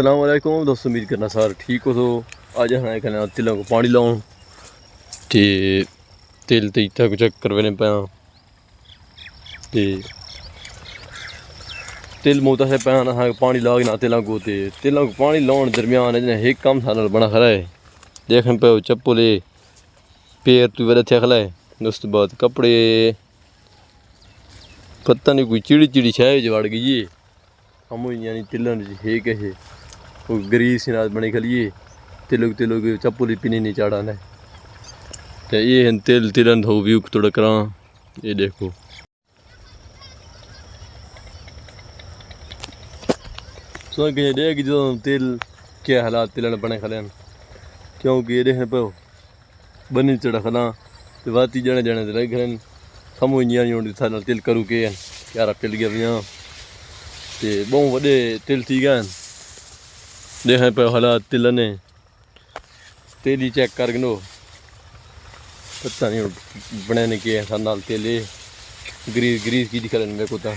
अस्सलामुअलैकुम दोस्तों, उम्मीद करना सारे ठीक हो। तो आज हम कहना तिलों को पानी लाओ ते तेल ते इतना कुछ करवाने पाया ते तेल मोता से पाया ना पानी लाग ना तेलों को पानी लाने दरमियान एक काम साल बना खड़ा है। देखने पे चप्पल पैर तू वाले थे खला है। दोस्त बाद कपड़े पता नहीं कोई चिड़ी चिड़ी छाए जवाड़ गई है हम यानी तिलन है कैसे वो ग्रीस नाथ बने खलिए तिलों के चप्पल पीने नहीं चाड़ा ने तो ये है तेल तिलन हो व्यू थोड़ा करा। ये देखो सो कि देख जो तेल क्या हालात तिलन बने खले क्योंकि ये देखने पे बनी चढ़ा खला तो वाती जने जने लगे खलन समझ नहीं आनी था तेल करूँ के यार पिल गया भैया ते बहुत बड़े तेल थी गए देखने पे हालात तिल ने तेल ही चेक कर गिनो पता नहीं बनाने के नाल तेल ग्रीस की दिखा मेरे को था।